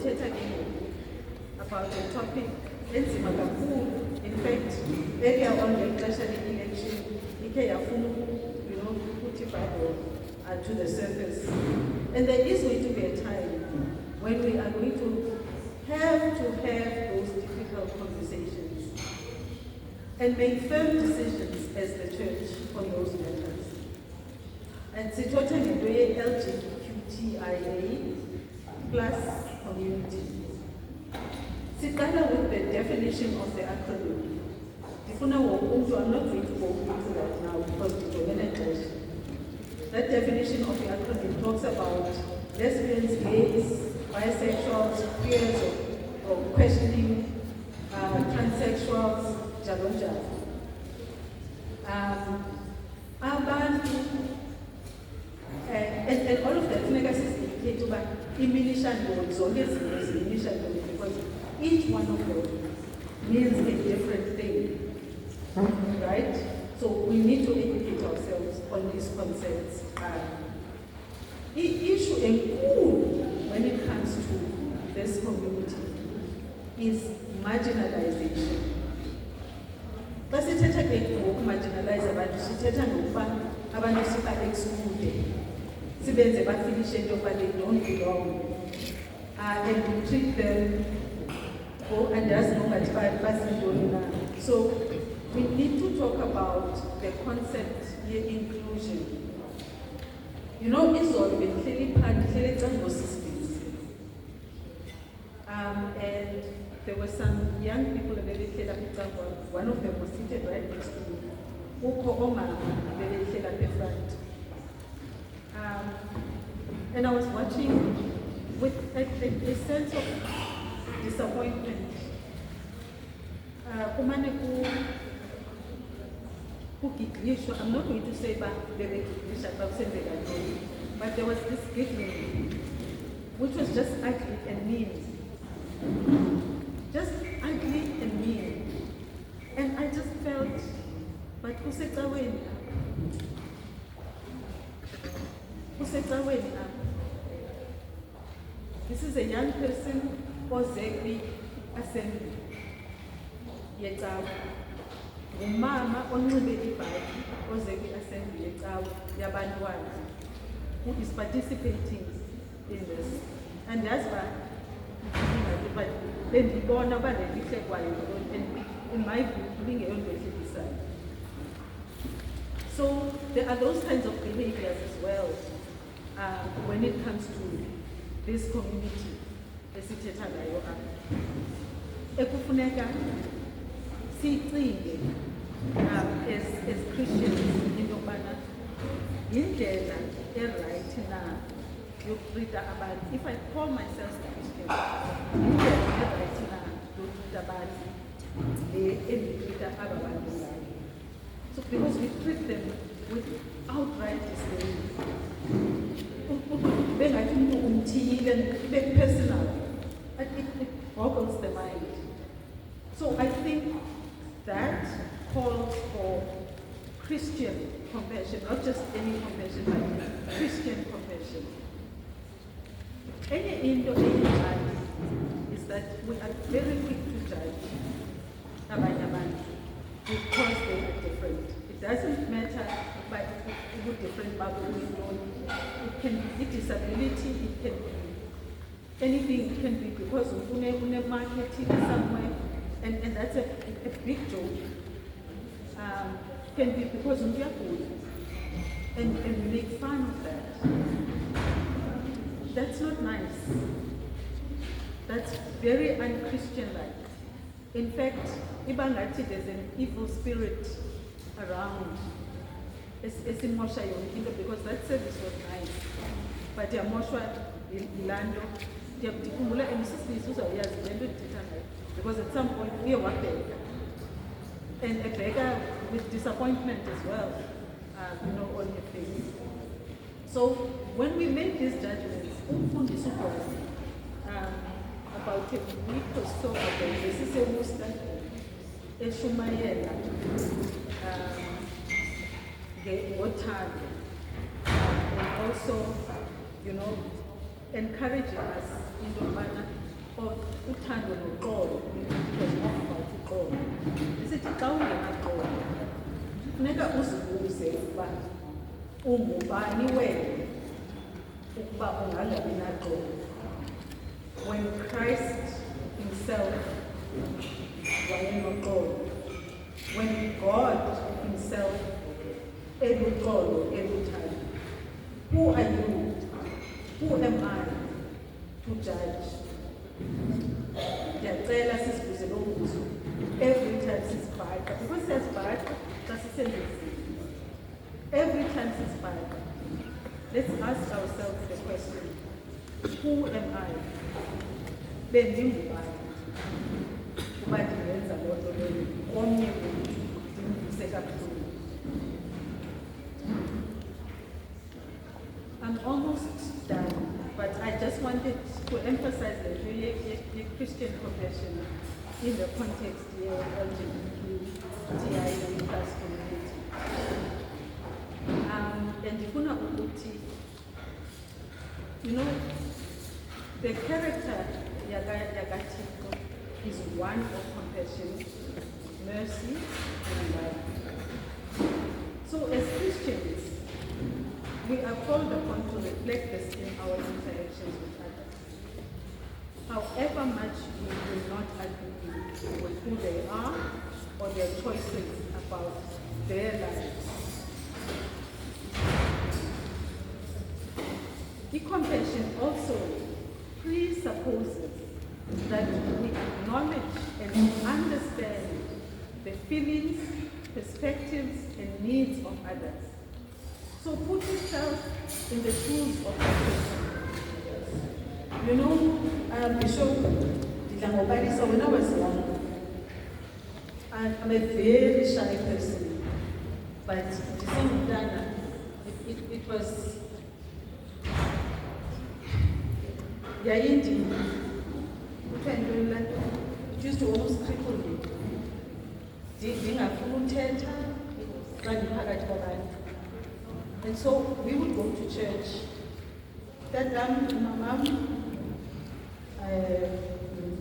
uzothetha ke about a topic enzima kakhulu. In fact, earlier on ngexesha le-election ikhe yafuna ukuthi iBhayibhile to the surface. And there is going to be a time when we are going to have those difficult conversations and make firm decisions as the church on those matters. And sitotha ngento ye-LGBTQIA plus community. Siqala with the definition of the acronym. I'm not going to go into that now because it's a church. That definition of the acronym talks about lesbians, gays, bisexuals, queers or questioning, transsexuals, jalonja. And all of that is indicated by because each one of them means a different thing, right? So we need to educate ourselves on these concepts. The issue when it comes to this community is marginalization. But sithetha ke ngokumarginalize abantu sithetha ngokuba abantu siba-exclude sibenze bafilishe into yokuba they don't belong, and we treat them andazi nongathi bazintoni na. So we need to talk about the concept of inclusion. Izolo bendihleli ecangosisters. And there were some young people bebehleli apha ecangwa. One of them was seated right next to me. Kukho omama bebehleli apha front. And I was watching with a sense of disappointment. I'm not going to say but there was this giggling which was just ugly and mean. Just ugly and mean. And I just felt, but this is a young person oZekwi assembly. Umama onxibe ibhatyi oZekwi assembly yecawa yabantwana who is participating in this. And that's why bendibona uba lelihle kwayo, and in my view ibingeyonto ehlekisayo. So there are those kinds of behaviors as well when it comes to this community esithetha ngayo apha. Ekufuneka sicinge as Christians into yokubana yindlela right na yokutrita abantu. If I call myself a Christian, yindlela right na yokutrita abantu le enditrita aba bantu ngayo. So because we treat them with outright disdain. Bengathi umuntu umthile ibe personal. It boggles the mind. So I think that calls for Christian compassion, not just any compassion, but Christian compassion. Any Indo-Asian is that we are very quick to judge abantu because they are different. It doesn't matter by who different bubble we know. It can be disability, it can be anything, it can be because une marketing somewhere, and that's a big joke. Can be because we are good, and we make fun of that. That's not nice. That's very un-Christian-like. In fact, ibangati there's an evil spirit around. It's in Mosha because that service was nice. But yeah, Mosha Ilando, because at some point we were there. And a beggar with disappointment as well, on your face. So when we make these judgments, about a week or so ago, this is a Muslim, a Shumayela, water, and also, encouraging us in the manner uthando noxolo, because of about uxolo. Isithi xa ungenaxolo, funeka uzibuze ukuba ungubani wena ukuba ungangabi naxolo. When Christ himself wayenoxolo, when God himself eluxolo, eluthando, who are you? Who am I to judge? Ndiyacela sisibuze lo mbuzo every time sisibhaqa, because siyazibhaqa xa sisenza izinto. Every time sisibhaqa, let's ask ourselves the question, who am I? Bendingubani uba ndingenza loo nto leyo omnye umntu ndimvuse kabuhlungu? I'm almost done, but I just wanted to emphasize the Christian compassion in the context here of LGBTQI plus community. And ndifuna ukuthi, you know, the character yakaThixo is one of compassion, mercy, and love. So as Christians, we are called upon to reflect this in our interactions with others. However much we do not agree with who they are or their choices about their lives. Compassion also presupposes that we acknowledge and understand the feelings, perspectives, and needs of others. So put yourself in the shoes of that person. You know, Bishop Uphindile Mpongoshe, when I was young, I'm a very shy person, but it was it used to almost cripple me. And so we would go to church. That my mom,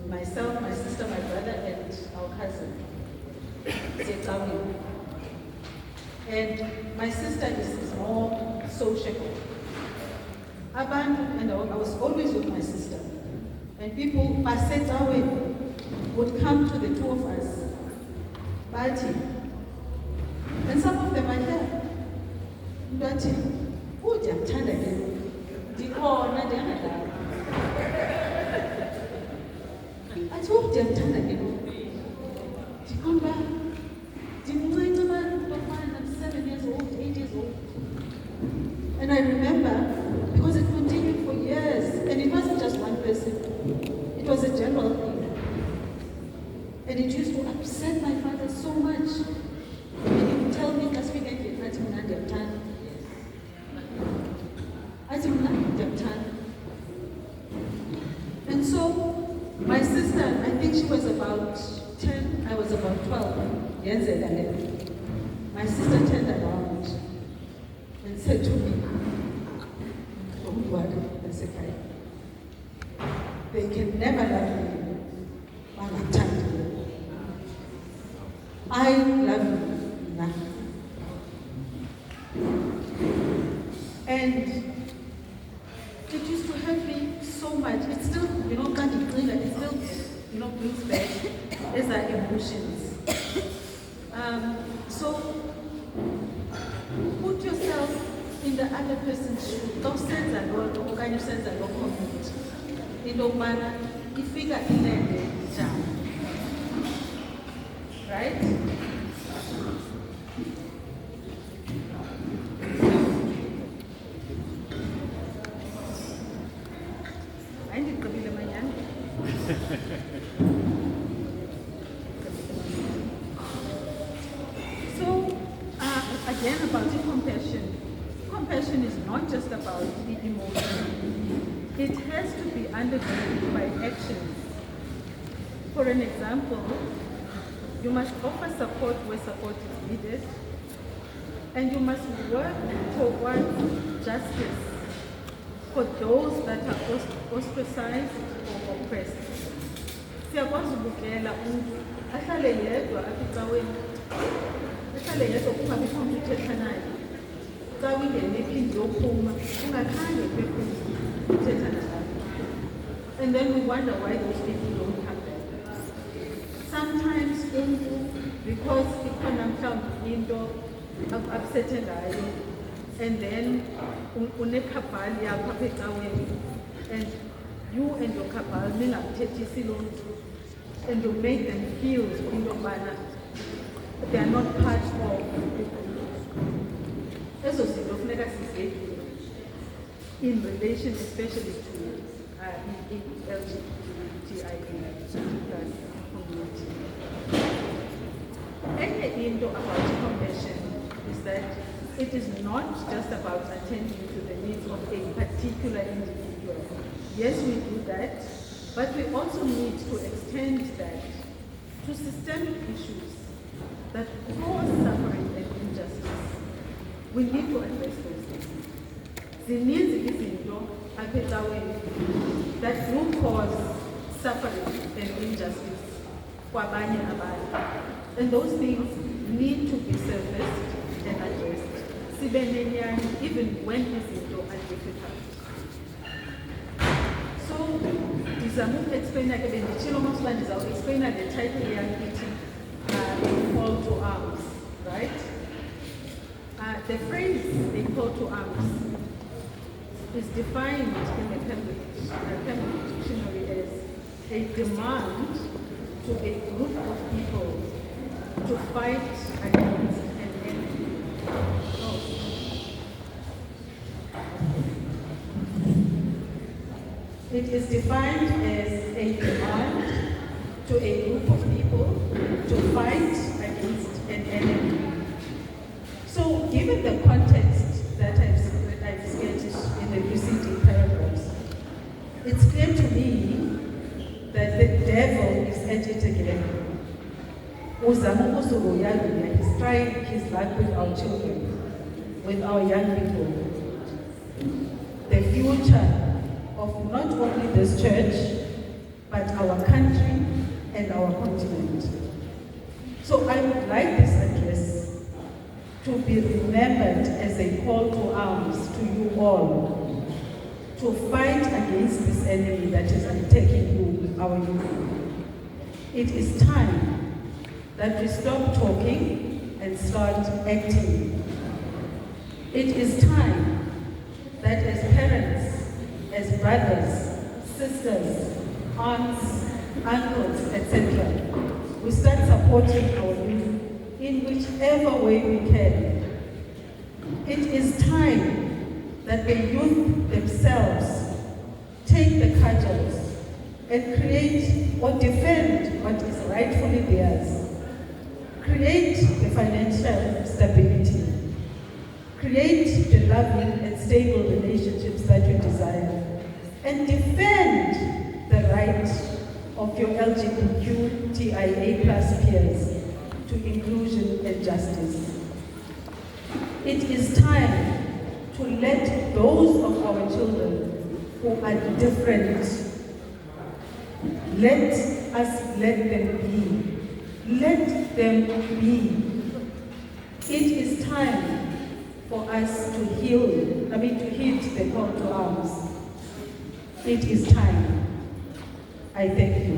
myself, my sister, my brother, and our cousin. And my sister is more sociable. And I was always with my sister. And people, would come to the two of us, party. And some of them are here. But, oh, they are tired again. I told them, tired again. They come back. I'm 7 years old, 8 years old. And I remember, because it continued for years, and it wasn't just one person, it was a general thing. And it used to upset my father so much. And he would tell me, last week I did not even have time. I did not have time. And so, my sister, I think she was about 10, I was about 12, years ago. My sister turned around and said to me, don't worry, they can never love me while I'm tired. I love you now. And it used to hurt me so much. It still, can't clean it. It still, brings back as our emotions. So put yourself in the other person's shoes. Don't sense a lot, or kind of sense a lot of it. In the manner, if we got in there, jam. Right? I need to be the man. So, again, about the compassion. Compassion is not just about the emotion. It has to be undergirded by actions. For an example, you must offer support where support is needed, and you must work towards justice for those that are ostracized or oppressed. siyakwazi ukubukela umuntu ahlale yedwa apha ecaweni, ahlale yedwa kungabikho mntu uthetha naye. Xa uyingene iphindi yophuma ungakhange kubekho mntu uthetha naye. And then we wonder why those people don't come back. Sometimes umntu, because ikhona mhlawumbi into upsethe ngayo, and then unekhabhali yakho apha ecaweni, and you and your cabal ningamthethisi loo nto, and you make them feel into yokubana they are not part of the group. Ezo zinto funeka sizekile in relation especially to LGBTIQ+ community. Enye into about compassion is that it is not just about attending to the needs of a particular individual. Yes, we do that, but we also need to extend that to systemic issues that cause suffering and injustice. We need to address those things. Zininzi izinto apha ecaweni that do cause suffering and injustice kwabanye abantu. And those things need to be surfaced and addressed. Sibe nenyani, even when izinto are difficult. So, ndizama uku-explaina ke benditshilo mos uba ndizawuexplaina the title yam ithi call to arms, right? The phrase a call to arms is defined in the Cambridge Dictionary as a demand to a group of people to fight against an enemy. It is defined as a demand to a group of people to fight against an enemy. So, given the context that I've sketched in the preceding paragraphs, it's clear to me that the devil is at it again. He's trying his luck with our children, with our young people. The future of not only this church, but our country and our continent. So I would like this address to be remembered as a call to arms to you all, to fight against this enemy that is attacking you, our youth. It is time that we stop talking and start acting. It is time that as parents, as brothers, sisters, aunts, uncles, etc., we start supporting our youth in whichever way we can. It is time that the youth themselves take the cudgels and create or defend what is rightfully theirs. Create the financial stability. Create the loving and stable relationships that you desire. And defend the right of your LGBTQIA+ peers to inclusion and justice. It is time to let those of our children who are different, let us let them be. Let them be. It is time for us to heed the call to arms. It is time. I thank you.